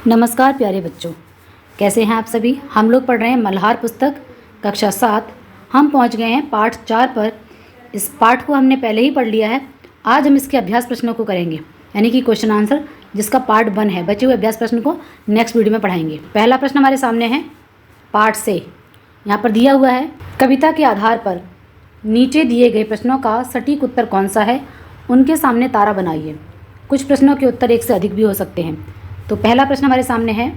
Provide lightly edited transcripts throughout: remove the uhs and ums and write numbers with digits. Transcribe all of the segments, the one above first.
नमस्कार प्यारे बच्चों, कैसे हैं आप सभी। हम लोग पढ़ रहे हैं मल्हार पुस्तक कक्षा 7। हम पहुंच गए हैं पाठ 4 पर। इस पाठ को हमने पहले ही पढ़ लिया है। आज हम इसके अभ्यास प्रश्नों को करेंगे, यानी कि क्वेश्चन आंसर, जिसका पार्ट 1 है। बचे हुए अभ्यास प्रश्न को नेक्स्ट वीडियो में पढ़ाएंगे। पहला प्रश्न हमारे सामने है पाठ से। यहाँ पर दिया हुआ है, कविता के आधार पर नीचे दिए गए प्रश्नों का सटीक उत्तर कौन सा है, उनके सामने तारा बनाइए। कुछ प्रश्नों के उत्तर एक से अधिक भी हो सकते हैं। तो पहला प्रश्न हमारे सामने है,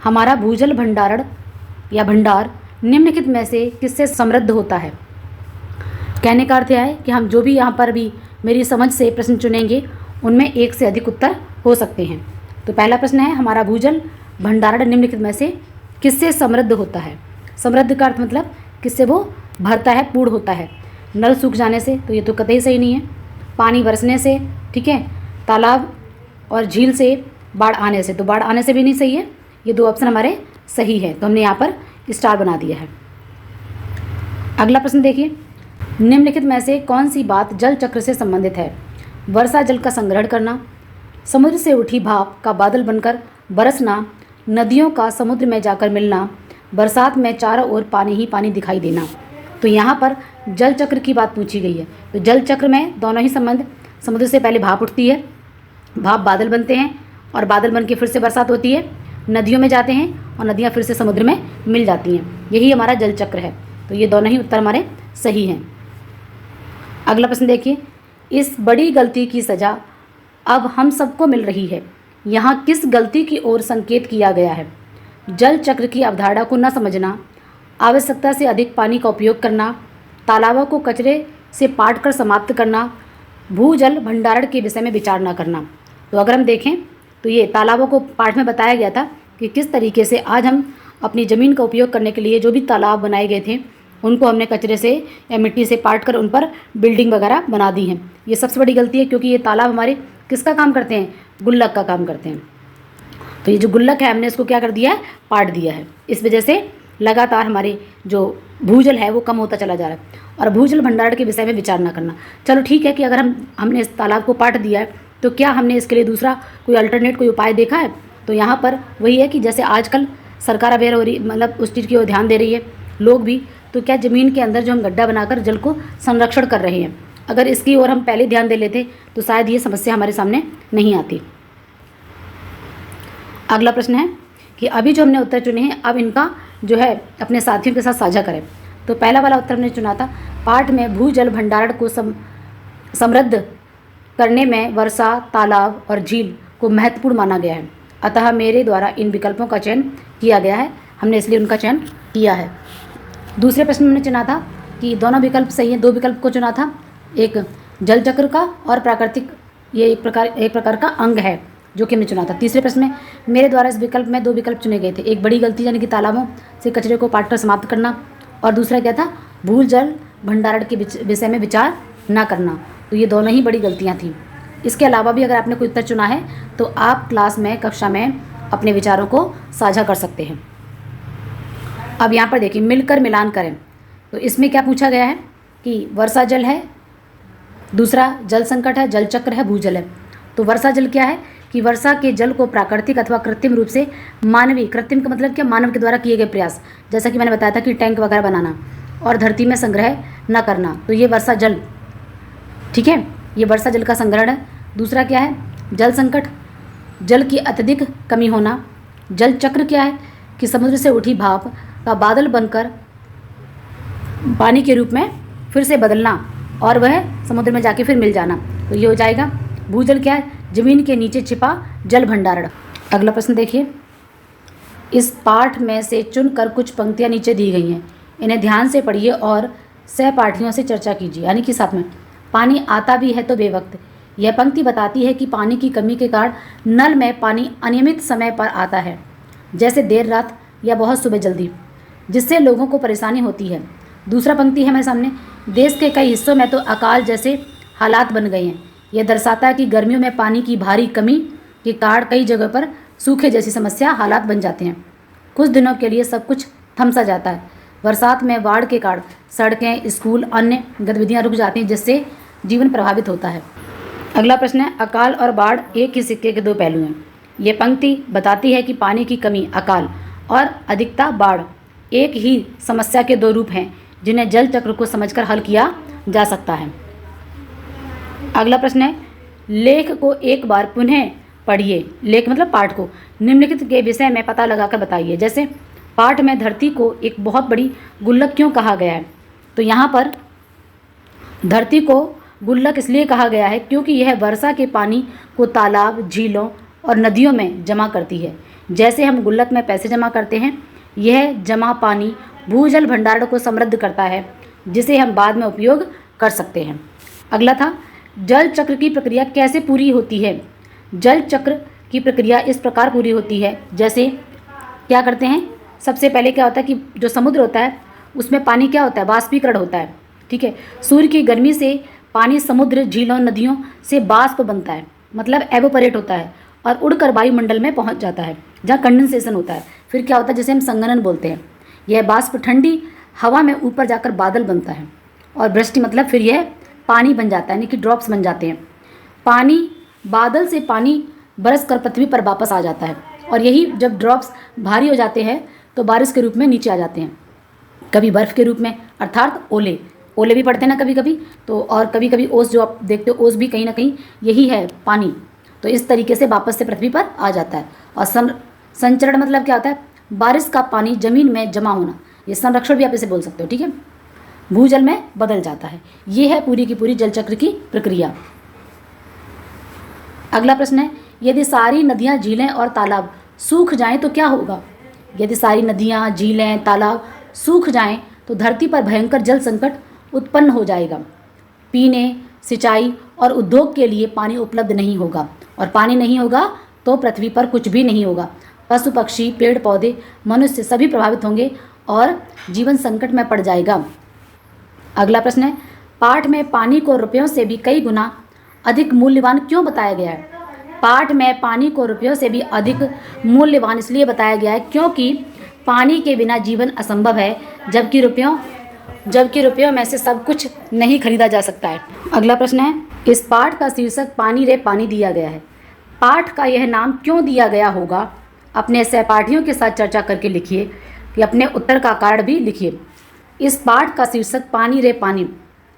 हमारा भूजल भंडारण या भंडार निम्नलिखित में से किससे समृद्ध होता है। कहने का अर्थ है कि हम जो भी यहाँ पर भी मेरी समझ से प्रश्न चुनेंगे उनमें एक से अधिक उत्तर हो सकते हैं। तो पहला प्रश्न है, हमारा भूजल भंडारण निम्नलिखित में से किससे समृद्ध होता है। समृद्ध का अर्थ मतलब किससे वो भरता है, पूर्ण होता है। नल सूख जाने से, तो ये तो कतई सही नहीं है। पानी बरसने से, ठीक है। तालाब और झील से, बाढ़ आने से, तो बाढ़ आने से भी नहीं सही है। ये दो ऑप्शन हमारे सही है, तो हमने यहाँ पर स्टार बना दिया है। अगला प्रश्न देखिए, निम्नलिखित में से कौन सी बात जल चक्र से संबंधित है। वर्षा जल का संग्रहण करना, समुद्र से उठी भाप का बादल बनकर बरसना, नदियों का समुद्र में जाकर मिलना, बरसात में चारों ओर पानी ही पानी दिखाई देना। तो यहाँ पर जल चक्र की बात पूछी गई है। तो जल चक्र में दोनों ही संबंध, समुद्र से पहले भाप उठती है, भाप बादल बनते हैं और बादल बन के फिर से बरसात होती है, नदियों में जाते हैं और नदियाँ फिर से समुद्र में मिल जाती हैं। यही हमारा जल चक्र है। तो ये दोनों ही उत्तर हमारे सही हैं। अगला प्रश्न देखिए, इस बड़ी गलती की सज़ा अब हम सबको मिल रही है। यहाँ किस गलती की ओर संकेत किया गया है। जल चक्र की अवधारणा को न समझना, आवश्यकता से अधिक पानी का उपयोग करना, तालाबों को कचरे से पाट कर समाप्त करना, भूजल भंडारण के विषय में विचार न करना। तो अगर हम देखें तो ये तालाबों को पाठ में बताया गया था कि किस तरीके से आज हम अपनी ज़मीन का उपयोग करने के लिए जो भी तालाब बनाए गए थे उनको हमने कचरे से या मिट्टी से पाट कर उन पर बिल्डिंग वगैरह बना दी हैं। ये सबसे बड़ी गलती है, क्योंकि ये तालाब हमारे किसका काम करते हैं, गुल्लक का काम करते हैं। तो ये जो गुल्लक है हमने इसको क्या कर दिया है, पाट दिया है। इस वजह से लगातार हमारे जो भूजल है वो कम होता चला जा रहा है। और भूजल भंडारण के विषय में विचार ना करना, चलो ठीक है कि अगर हमने इस तालाब को पाट दिया है तो क्या हमने इसके लिए दूसरा कोई अल्टरनेट कोई उपाय देखा है। तो यहाँ पर वही है कि जैसे आजकल सरकार अवेयर हो रही, मतलब उस चीज़ की ओर ध्यान दे रही है, लोग भी। तो क्या ज़मीन के अंदर जो हम गड्ढा बनाकर जल को संरक्षण कर रहे हैं, अगर इसकी ओर हम पहले ध्यान दे लेते तो शायद ये समस्या हमारे सामने नहीं आती। अगला प्रश्न है कि अभी जो हमने उत्तर चुने हैं अब इनका जो है अपने साथियों के साथ साझा करें। तो पहला वाला उत्तर हमने चुना था, पाठ में भूजल भंडारण को समृद्ध करने में वर्षा, तालाब और झील को महत्वपूर्ण माना गया है, अतः मेरे द्वारा इन विकल्पों का चयन किया गया है। हमने इसलिए उनका चयन किया है। दूसरे प्रश्न में हमने चुना था कि दोनों विकल्प सही हैं। दो विकल्प को चुना था, एक जल चक्र का और प्राकृतिक, ये एक प्रकार का अंग है जो कि हमने चुना था। तीसरे प्रश्न में मेरे द्वारा इस विकल्प में दो विकल्प चुने गए थे, एक बड़ी गलती यानी कि तालाबों से कचरे को पाट कर समाप्त करना, और दूसरा क्या था, भूजल भंडारण के विषय में विचार न करना। तो ये दोनों ही बड़ी गलतियाँ थीं। इसके अलावा भी अगर आपने कोई उत्तर चुना है तो आप क्लास में, कक्षा में अपने विचारों को साझा कर सकते हैं। अब यहाँ पर देखिए, मिलकर मिलान करें। तो इसमें क्या पूछा गया है कि वर्षा जल है, दूसरा जल संकट है, जल चक्र है, भूजल है। तो वर्षा जल क्या है कि वर्षा के जल को प्राकृतिक अथवा कृत्रिम रूप से मानवीय, कृत्रिम का मतलब क्या, मानव के द्वारा किए गए प्रयास, जैसा कि मैंने बताया था कि टैंक वगैरह बनाना और धरती में संग्रह न करना। तो ये वर्षा जल, ठीक है, ये वर्षा जल का संग्रहण है। दूसरा क्या है, जल संकट, जल की अत्यधिक कमी होना। जल चक्र क्या है कि समुद्र से उठी भाप का बादल बनकर पानी के रूप में फिर से बदलना और वह समुद्र में जाके फिर मिल जाना। तो ये हो जाएगा। भूजल क्या है, जमीन के नीचे छिपा जल भंडारण। अगला प्रश्न देखिए, इस पाठ में से चुनकर कुछ पंक्तियाँ नीचे दी गई हैं, इन्हें ध्यान से पढ़िए और सहपाठियों से चर्चा कीजिए। यानी कि साथ में, पानी आता भी है तो बेवक्त। यह पंक्ति बताती है कि पानी की कमी के कारण नल में पानी अनियमित समय पर आता है, जैसे देर रात या बहुत सुबह जल्दी, जिससे लोगों को परेशानी होती है। दूसरा पंक्ति है हमारे सामने, देश के कई हिस्सों में तो अकाल जैसे हालात बन गए हैं। यह दर्शाता है कि गर्मियों में पानी की भारी कमी के कारण कई जगह पर सूखे जैसी समस्या हालात बन जाते हैं। कुछ दिनों के लिए सब कुछ थम सा जाता है। बरसात में बाढ़ के कारण सड़कें, स्कूल, अन्य गतिविधियां रुक जाती हैं, जिससे जीवन प्रभावित होता है। अगला प्रश्न है, अकाल और बाढ़ एक ही सिक्के के दो पहलू हैं। ये पंक्ति बताती है कि पानी की कमी, अकाल और अधिकता, बाढ़ एक ही समस्या के दो रूप हैं जिन्हें जल चक्र को समझकर हल किया जा सकता है। अगला प्रश्न है, लेख को एक बार पुनः पढ़िए। लेख मतलब पाठ को निम्नलिखित के विषय में पता लगाकर बताइए। जैसे पाठ में धरती को एक बहुत बड़ी गुल्लक क्यों कहा गया है, तो यहाँ पर धरती को गुल्लक इसलिए कहा गया है क्योंकि यह वर्षा के पानी को तालाब, झीलों और नदियों में जमा करती है। जैसे हम गुल्लक में पैसे जमा करते हैं, यह जमा पानी भूजल भंडारण को समृद्ध करता है, जिसे हम बाद में उपयोग कर सकते हैं। अगला था, जल चक्र की प्रक्रिया कैसे पूरी होती है। जल चक्र की प्रक्रिया इस प्रकार पूरी होती है, जैसे क्या करते हैं, सबसे पहले क्या होता है कि जो समुद्र होता है उसमें पानी क्या होता है, वाष्पीकरण होता है। ठीक है, सूर्य की गर्मी से पानी समुद्र, झीलों, नदियों से वाष्प बनता है, मतलब एवोपरेट होता है और उड़कर वायुमंडल में पहुंच जाता है जहाँ कंडेंसेशन होता है। फिर क्या होता है, जैसे हम संघनन बोलते हैं, यह वाष्प ठंडी हवा में ऊपर जाकर बादल बनता है और वृष्टि मतलब फिर यह पानी बन जाता है, यानी कि ड्रॉप्स बन जाते हैं। पानी बादल से पानी बरस कर पृथ्वी पर वापस आ जाता है और यही जब ड्रॉप्स भारी हो जाते हैं तो बारिश के रूप में नीचे आ जाते हैं, कभी बर्फ़ के रूप में, अर्थात ओले। ओले भी पड़ते हैं ना कभी कभी, तो और कभी कभी ओस, जो आप देखते हो ओस भी कहीं ना कहीं यही है पानी। तो इस तरीके से वापस से पृथ्वी पर आ जाता है। और संचरण मतलब क्या होता है, बारिश का पानी जमीन में जमा होना, ये संरक्षण भी आप इसे बोल सकते हो। ठीक है, भूजल में बदल जाता है। ये है पूरी की पूरी जल चक्र की प्रक्रिया। अगला प्रश्न है, यदि सारी नदियाँ, झीलें और तालाब सूख जाएं तो क्या होगा। यदि सारी नदियाँ, झीलें, तालाब सूख जाएं तो धरती पर भयंकर जल संकट उत्पन्न हो जाएगा। पीने, सिंचाई और उद्योग के लिए पानी उपलब्ध नहीं होगा, और पानी नहीं होगा तो पृथ्वी पर कुछ भी नहीं होगा। पशु पक्षी, पेड़ पौधे, मनुष्य सभी प्रभावित होंगे और जीवन संकट में पड़ जाएगा। अगला प्रश्न है, पाठ में पानी को रुपयों से भी कई गुना अधिक मूल्यवान क्यों बताया गया है। पाठ में पानी को रुपयों से भी अधिक मूल्यवान इसलिए बताया गया है क्योंकि पानी के बिना जीवन असंभव है, जबकि रुपयों में से सब कुछ नहीं खरीदा जा सकता है। अगला प्रश्न है, इस पाठ का शीर्षक पानी रे पानी दिया गया है। पाठ का यह नाम क्यों दिया गया होगा, अपने सहपाठियों के साथ चर्चा करके लिखिए कि अपने उत्तर का कारण भी लिखिए। इस पाठ का शीर्षक पानी रे पानी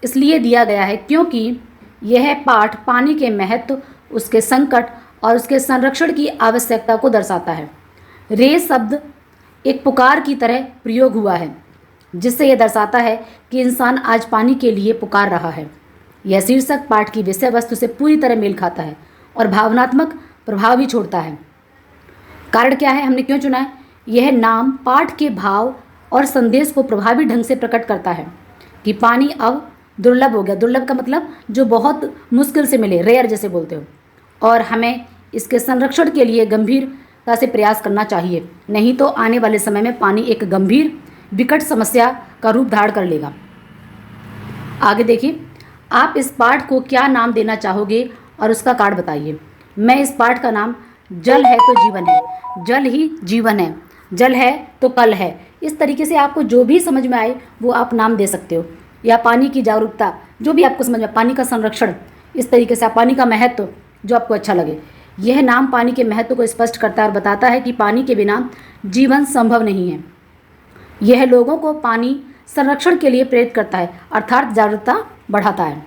इसलिए दिया गया है क्योंकि यह पाठ पानी के महत्व, उसके संकट और उसके संरक्षण की आवश्यकता को दर्शाता है। रे शब्द एक पुकार की तरह प्रयोग हुआ है, जिससे यह दर्शाता है कि इंसान आज पानी के लिए पुकार रहा है। यह शीर्षक पाठ की विषय वस्तु से पूरी तरह मेल खाता है और भावनात्मक प्रभाव भी छोड़ता है। कारण क्या है, हमने क्यों चुना है, यह नाम पाठ के भाव और संदेश को प्रभावी ढंग से प्रकट करता है कि पानी अब दुर्लभ हो गया। दुर्लभ का मतलब जो बहुत मुश्किल से मिले, रेयर जैसे बोलते हो, और हमें इसके संरक्षण के लिए गंभीरता से प्रयास करना चाहिए, नहीं तो आने वाले समय में पानी एक गंभीर विकट समस्या का रूप धारण कर लेगा। आगे देखिए, आप इस पाठ को क्या नाम देना चाहोगे और उसका कारण बताइए। मैं इस पाठ का नाम जल है तो जीवन है, जल ही जीवन है, जल है तो कल है। इस तरीके से आपको जो भी समझ में आए वो आप नाम दे सकते हो, या पानी की जागरूकता, जो भी आपको समझ में, पानी का संरक्षण, इस तरीके से आप पानी का महत्व, जो आपको अच्छा लगे। यह नाम पानी के महत्व को स्पष्ट करता है और बताता है कि पानी के बिना जीवन संभव नहीं है। यह लोगों को पानी संरक्षण के लिए प्रेरित करता है, अर्थात जागरूकता बढ़ाता है।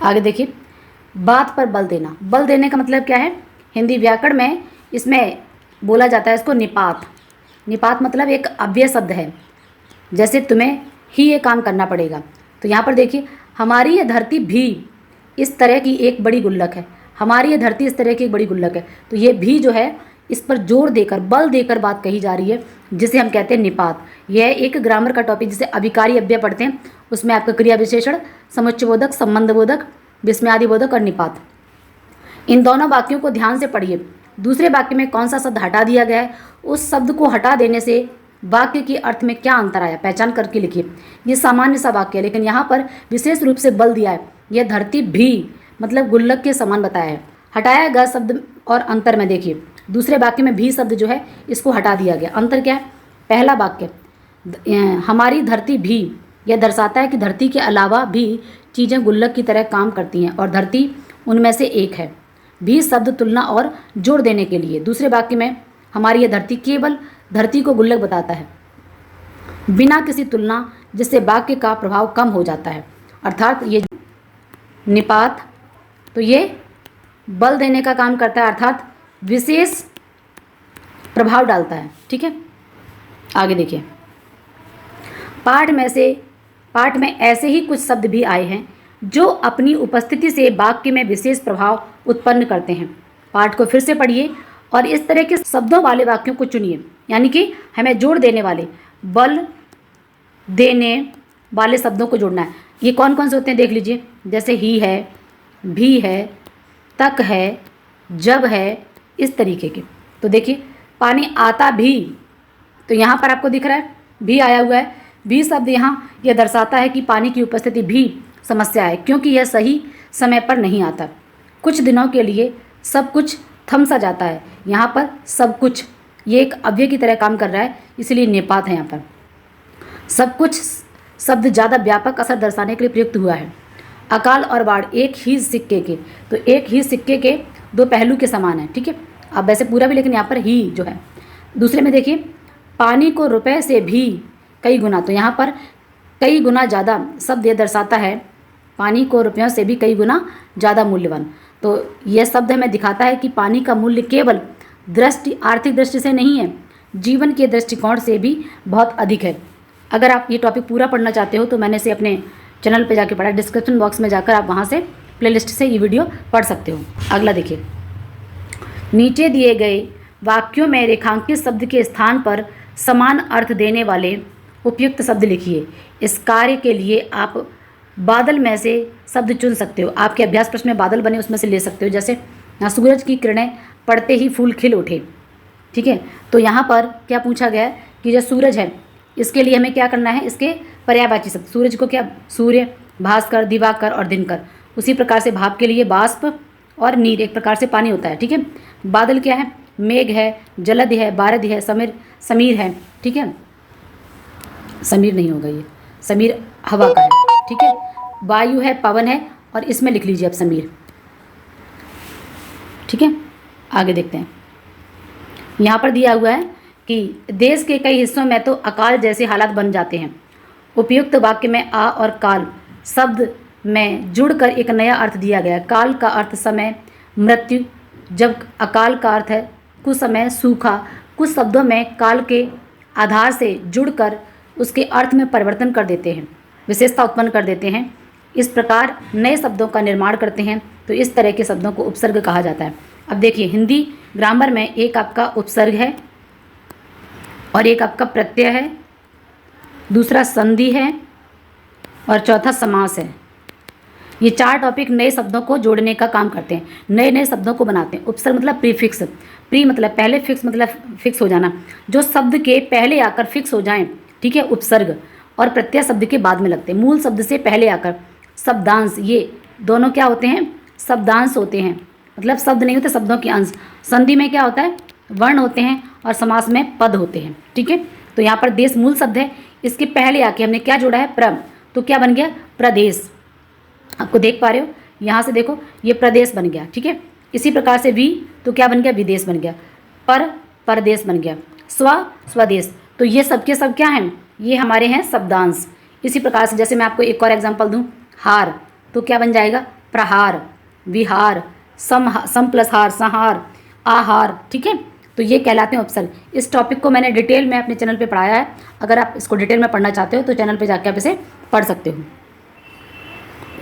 आगे देखिए, बात पर बल देना। बल देने का मतलब क्या है, हिंदी व्याकरण में इसमें बोला जाता है इसको निपात। निपात मतलब एक अव्यय शब्द है, जैसे तुम्हें ही ये काम करना पड़ेगा। तो यहाँ पर देखिए, हमारी यह धरती भी इस तरह की एक बड़ी गुल्लक है, हमारी ये धरती इस तरह की एक बड़ी गुल्लक है। तो ये भी जो है, इस पर जोर देकर, बल देकर बात कही जा रही है, जिसे हम कहते हैं निपात। यह एक ग्रामर का टॉपिक, जिसे अभिकारी अव्यय पढ़ते हैं, उसमें आपका क्रिया विशेषण, समुच्चयबोधक, संबंधबोधक, विस्मयादिबोधक और निपात। इन दोनों वाक्यों को ध्यान से पढ़िए। दूसरे वाक्य में कौन सा शब्द हटा दिया गया है, उस शब्द को हटा देने से वाक्य के अर्थ में क्या अंतर आया, पहचान करके लिखिए। ये सामान्य सा वाक्य है, लेकिन यहाँ पर विशेष रूप से बल दिया है। यह धरती भी मतलब गुल्लक के समान बताया है। हटाया गया शब्द और अंतर में देखिए, दूसरे वाक्य में भी शब्द जो है इसको हटा दिया गया। अंतर क्या है, पहला वाक्य हमारी धरती भी, यह दर्शाता है कि धरती के अलावा भी चीज़ें गुल्लक की तरह काम करती हैं और धरती उनमें से एक है। भी शब्द तुलना और जोड़ देने के लिए। दूसरे वाक्य में हमारी यह धरती केवल धरती को गुल्लक बताता है, बिना किसी तुलना, जिससे वाक्य का प्रभाव कम हो जाता है। अर्थात ये निपात, तो ये बल देने का काम करता है, अर्थात विशेष प्रभाव डालता है। ठीक है, आगे देखिए। पाठ में ऐसे ही कुछ शब्द भी आए हैं जो अपनी उपस्थिति से वाक्य में विशेष प्रभाव उत्पन्न करते हैं। पाठ को फिर से पढ़िए और इस तरह के शब्दों वाले वाक्यों को चुनिए, यानी कि हमें जोड़ देने वाले, बल देने वाले शब्दों को जोड़ना है। ये कौन कौन से होते हैं देख लीजिए, जैसे ही है, भी है, तक है, जब है, इस तरीके के। तो देखिए, पानी आता भी, तो यहाँ पर आपको दिख रहा है भी आया हुआ है। भी शब्द यहाँ यह दर्शाता है कि पानी की उपस्थिति भी समस्या है, क्योंकि यह सही समय पर नहीं आता। कुछ दिनों के लिए सब कुछ थम सा जाता है। यहाँ पर सब कुछ ये एक अव्यय की तरह काम कर रहा है, इसलिए निपात है। यहाँ पर सब कुछ शब्द ज़्यादा व्यापक असर दर्शाने के लिए प्रयुक्त हुआ है। अकाल और बाढ़ एक ही सिक्के के, तो एक ही सिक्के के दो पहलू के समान है। ठीक है, अब वैसे पूरा भी, लेकिन यहाँ पर ही जो है। दूसरे में देखिए, पानी को रुपए से भी कई गुना, तो यहाँ पर कई गुना ज़्यादा शब्द यह दर्शाता है पानी को रुपयों से भी कई गुना ज़्यादा मूल्यवान। तो यह शब्द हमें दिखाता है कि पानी का मूल्य केवल आर्थिक दृष्टि से नहीं है, जीवन के दृष्टिकोण से भी बहुत अधिक है। अगर आप ये टॉपिक पूरा पढ़ना चाहते हो तो मैंने इसे अपने चैनल पे जाके पढ़ा, डिस्क्रिप्शन बॉक्स में जाकर आप वहाँ से प्लेलिस्ट से ये वीडियो पढ़ सकते हो। अगला देखिए, नीचे दिए गए वाक्यों में रेखांकित शब्द के स्थान पर समान अर्थ देने वाले उपयुक्त शब्द लिखिए। इस कार्य के लिए आप बादल में से शब्द चुन सकते हो। आपके अभ्यास प्रश्न में बादल बने उसमें से ले सकते हो। जैसे यहाँ सूरज की किरणें पड़ते ही फूल खिल उठे। ठीक है, तो यहाँ पर क्या पूछा गया है कि जो सूरज है, इसके लिए हमें क्या करना है, इसके पर्यायवाची शब्द। सूरज को क्या, सूर्य, भास्कर, दिवाकर और दिनकर। उसी प्रकार से भाप के लिए बाष्प और नीर, एक प्रकार से पानी होता है। ठीक है, बादल क्या है, मेघ है, जलद है, बारद है, समीर है। ठीक है, समीर नहीं होगा, ये समीर हवा का है। ठीक है, वायु है, पवन है, और इसमें लिख लीजिए आप समीर। ठीक है, आगे देखते हैं। यहाँ पर दिया हुआ है कि देश के कई हिस्सों में तो अकाल जैसे हालात बन जाते हैं। उपयुक्त वाक्य में आ और काल शब्द में जुड़कर एक नया अर्थ दिया गया। काल का अर्थ समय, मृत्यु, जब अकाल का अर्थ है कुछ समय, सूखा। कुछ शब्दों में काल के आधार से जुड़कर उसके अर्थ में परिवर्तन कर देते हैं, विशेषता उत्पन्न कर देते हैं। इस प्रकार नए शब्दों का निर्माण करते हैं। तो इस तरह के शब्दों को उपसर्ग कहा जाता है। अब देखिए, हिंदी ग्रामर में एक आपका उपसर्ग है और एक आपका प्रत्यय है, दूसरा संधि है और चौथा समास है। ये चार टॉपिक नए शब्दों को जोड़ने का काम करते हैं, नए नए शब्दों को बनाते हैं। उपसर्ग मतलब प्रीफिक्स, प्री मतलब पहले, फिक्स मतलब फिक्स हो जाना, जो शब्द के पहले आकर फिक्स हो जाएं। ठीक है, उपसर्ग। और प्रत्यय शब्द के बाद में लगते हैं, मूल शब्द से पहले आकर। शब्दांश, ये दोनों क्या होते हैं, शब्दांश होते हैं, मतलब शब्द नहीं होते, शब्दों के अंश। संधि में क्या होता है, वर्ण होते हैं, और समास में पद होते हैं। ठीक है, तो यहाँ पर देश मूल शब्द है, इसके पहले आके हमने क्या जोड़ा है, प्र, तो क्या बन गया, प्रदेश। आपको देख पा रहे हो, यहाँ से देखो ये प्रदेश बन गया। ठीक है, इसी प्रकार से वी, तो क्या बन गया, विदेश बन गया। पर, परदेश बन गया। स्व, स्वदेश। तो ये सब के सब क्या हैं, ये हमारे हैं शब्दांश। इसी प्रकार से जैसे मैं आपको एक और एग्जांपल दूं, हार, तो क्या बन जाएगा, प्रहार, विहार, सम प्लस हार, संहार, आहार। ठीक है, तो ये कहलाते हैं उपसर्ग। इस टॉपिक को मैंने डिटेल में अपने चैनल पे पढ़ाया है। अगर आप इसको डिटेल में पढ़ना चाहते हो तो चैनल पे जाके आप इसे पढ़ सकते हो।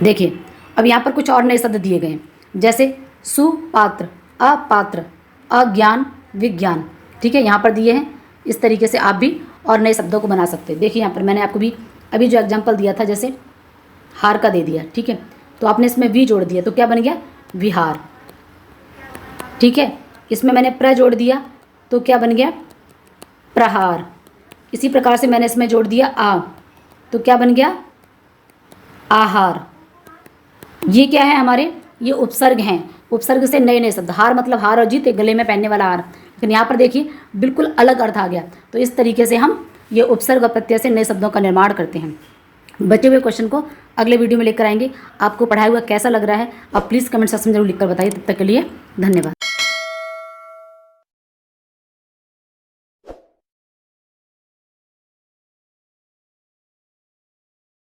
देखिए, अब यहाँ पर कुछ और नए शब्द दिए गए हैं, जैसे सुपात्र, अपात्र, अज्ञान, विज्ञान। ठीक है, यहाँ पर दिए हैं। इस तरीके से आप भी और नए शब्दों को बना सकते हैं। देखिए, यहाँ पर मैंने आपको भी अभी जो एग्जाम्पल दिया था, जैसे हार का दे दिया। ठीक है, तो आपने इसमें वी जोड़ दिया, तो क्या बन गया, विहार। ठीक है, इसमें मैंने प्र जोड़ दिया, तो क्या बन गया, प्रहार। इसी प्रकार से मैंने इसमें जोड़ दिया आ, तो क्या बन गया, आहार। ये क्या है हमारे, ये उपसर्ग हैं। उपसर्ग से नए नए शब्द, हार मतलब हार और जीत, गले में पहनने वाला हार। लेकिन यहाँ पर देखिए बिल्कुल अलग अर्थ आ गया। तो इस तरीके से हम ये उपसर्ग और प्रत्यय से नए शब्दों का निर्माण करते हैं। बचे हुए क्वेश्चन को अगले वीडियो में लेकर आएंगे। आपको पढ़ाया हुआ कैसा लग रहा है आप प्लीज़ कमेंट सेक्शन में जरूर लिखकर बताइए। तब तक के लिए धन्यवाद।